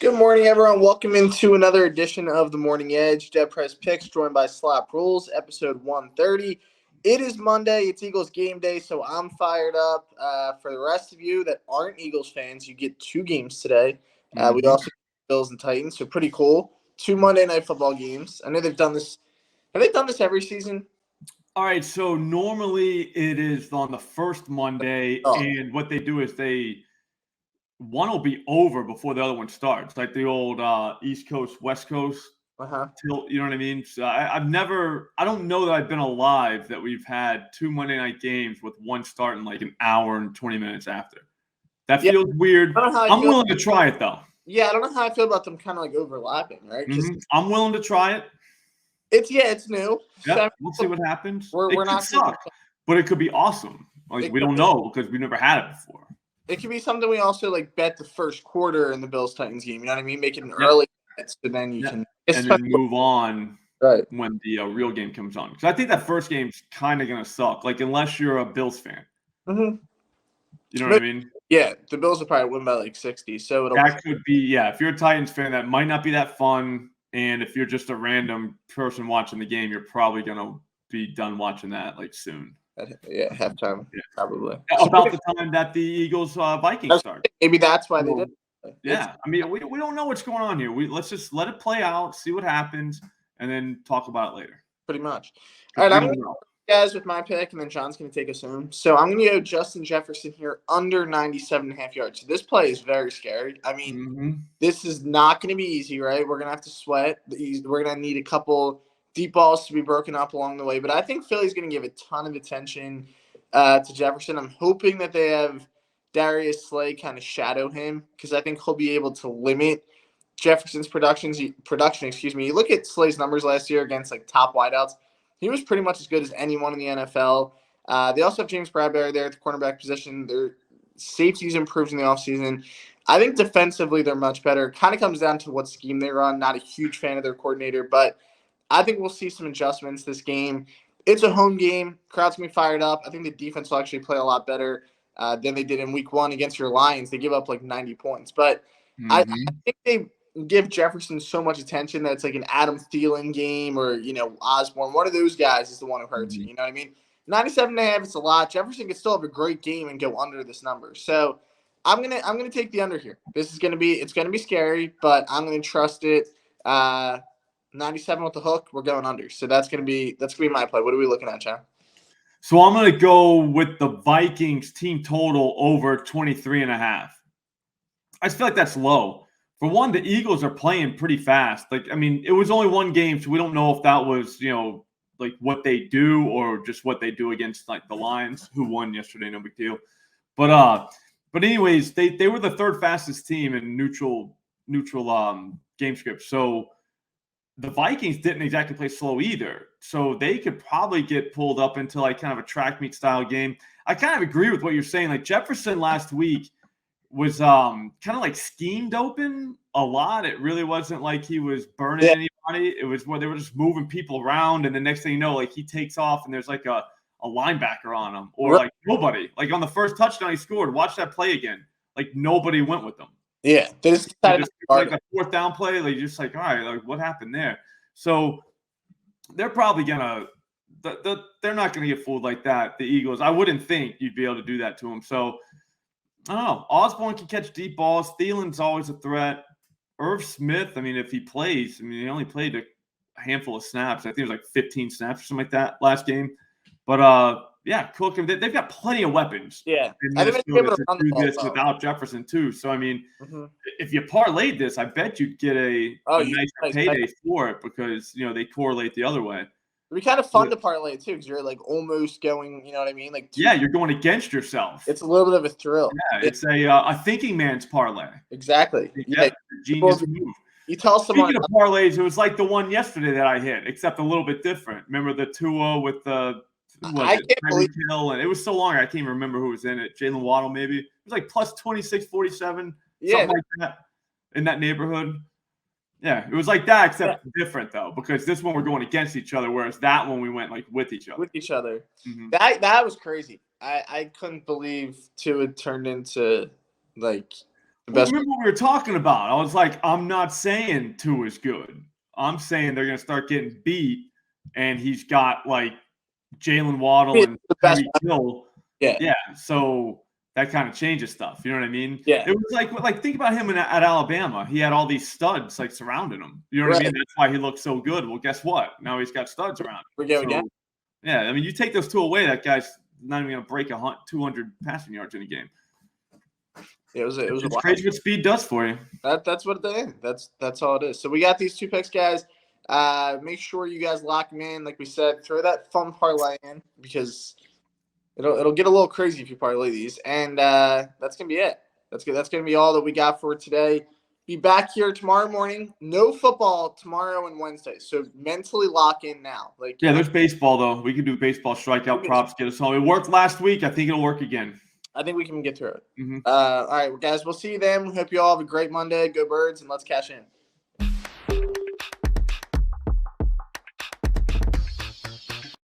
Good morning, everyone. Welcome into another edition of the Morning Edge. DeadPresPicks, joined by SlopRules, episode 130. It is Monday. It's Eagles game day, so I'm fired up. For the rest of you that aren't Eagles fans, you get two games today. We also get Bills and Titans, so pretty cool. Two Monday Night Football games. I know they've done this. Have they done this every season? All right, so normally it is on the first Monday, and what they do is one will be over before the other one starts, like the old East Coast, West Coast tilt, you know what I mean? So I don't know that I've been alive that we've had two Monday night games with one starting like an hour and 20 minutes after. That feels weird. I'm willing to try it, though. Yeah, I don't know how I feel about them kind of like overlapping, right? I'm willing to try it. It's new. Yeah, we'll see what happens. We're not suck, but it could be awesome. Like we don't know because we've never had it before. It could be something we also like bet the first quarter in the Bills Titans game. You know what I mean? Make it an early bet, so then you can and then move on when the real game comes on. Because I think that first game's kind of gonna suck. Like unless you're a Bills fan, you know what I mean? Yeah, the Bills will probably win by like 60. So that could be If you're a Titans fan, that might not be that fun. And if you're just a random person watching the game, you're probably gonna be done watching that like soon. Yeah, halftime, probably. About the time that the Eagles Vikings start. Maybe that's why they did. Yeah, I mean, we don't know what's going on here. Let's just let it play out, see what happens, and then talk about it later. Pretty much. All right, I'm going to go guys with my pick, and then John's going to take us home. So I'm going to go Justin Jefferson here under 97.5 yards. So this play is very scary. I mean, this is not going to be easy, right? We're going to have to sweat. We're going to need a couple deep balls to be broken up along the way. But I think Philly's going to give a ton of attention to Jefferson. I'm hoping that they have Darius Slay kind of shadow him because I think he'll be able to limit Jefferson's production. You look at Slay's numbers last year against like top wideouts. He was pretty much as good as anyone in the NFL. They also have James Bradbury there at the cornerback position. Their safety's improved in the offseason. I think defensively they're much better. Kind of comes down to what scheme they run. Not a huge fan of their coordinator, but I think we'll see some adjustments this game. It's a home game. Crowd's going to be fired up. I think the defense will actually play a lot better than they did in week one against your Lions. They give up like 90 points. But I think they give Jefferson so much attention that it's like an Adam Thielen game or, Osborne. One of those guys is the one who hurts you. You know what I mean? 97.5, it's a lot. Jefferson can still have a great game and go under this number. So I'm gonna take the under here. It's gonna be scary, but I'm gonna trust it. 97 with the hook, we're going under. So that's gonna be my play. What are we looking at, John? So I'm gonna go with the Vikings team total over 23.5. I just feel like that's low. For one, the Eagles are playing pretty fast. Like, I mean, it was only one game, so we don't know if that was, like what they do or just what they do against like the Lions, who won yesterday, no big deal. But anyways, they were the third fastest team in neutral game script. So the Vikings didn't exactly play slow either. So they could probably get pulled up into like kind of a track meet style game. I kind of agree with what you're saying. Like Jefferson last week was kind of like schemed open a lot. It really wasn't like he was burning anybody. It was where they were just moving people around, and the next thing you know, like he takes off and there's like a linebacker on him, or like nobody. Like on the first touchdown he scored, watch that play again. Like nobody went with them. Yeah, they just like a fourth down play. Like just like, all right, like what happened there? So they're probably gonna. They're not gonna get fooled like that. The Eagles, I wouldn't think you'd be able to do that to them. So. I don't know. Osborne can catch deep balls. Thielen's always a threat. Irv Smith, I mean, if he plays, he only played a handful of snaps. I think it was like 15 snaps or something like that last game. But, Cook, they've got plenty of weapons. Yeah. I think they're able to do this without Jefferson, too. So, I mean, if you parlayed this, I bet you'd get a nice payday for it because, they correlate the other way. It'd be kind of fun to parlay too, because you're like almost going, you know what I mean? Like you're going against yourself. It's a little bit of a thrill. Yeah, it's a thinking man's parlay. Exactly. Yeah, genius move. You tell someone. Speaking of parlays, it was like the one yesterday that I hit, except a little bit different. Remember the Tua with the Hill, and it was so long I can't even remember who was in it. Jalen Waddle, maybe. It was like plus 26, 47, something like that in that neighborhood. Yeah, it was like that, except different though, because this one we're going against each other, whereas that one we went like with each other. That was crazy. I couldn't believe Tua turned into like Remember what we were talking about? I was like, I'm not saying Tua is good. I'm saying they're going to start getting beat, and he's got like Jalen Waddle and Tyreek Hill. Yeah. So that kind of changes stuff. You know what I mean? Yeah. It was like think about him at Alabama. He had all these studs like surrounding him. You know what I mean? That's why he looked so good. Well, guess what? Now he's got studs around him. Yeah. I mean, you take those two away, that guy's not even going to break 200 passing yards in a game. It was crazy what speed does for you. That's what they that's all it is. So we got these 2 picks, guys. Make sure you guys lock them in. Like we said, throw that fun parlay in because it'll get a little crazy if you parlay these. And that's gonna be it. That's good. That's gonna be all that we got for today. Be back here tomorrow morning. No football tomorrow and Wednesday. So mentally lock in now. There's baseball though. We can do baseball strikeout props, get us home. It worked last week. I think it'll work again. I think we can get through it. All right, guys. We'll see you then. We hope you all have a great Monday. Go Birds, and let's cash in.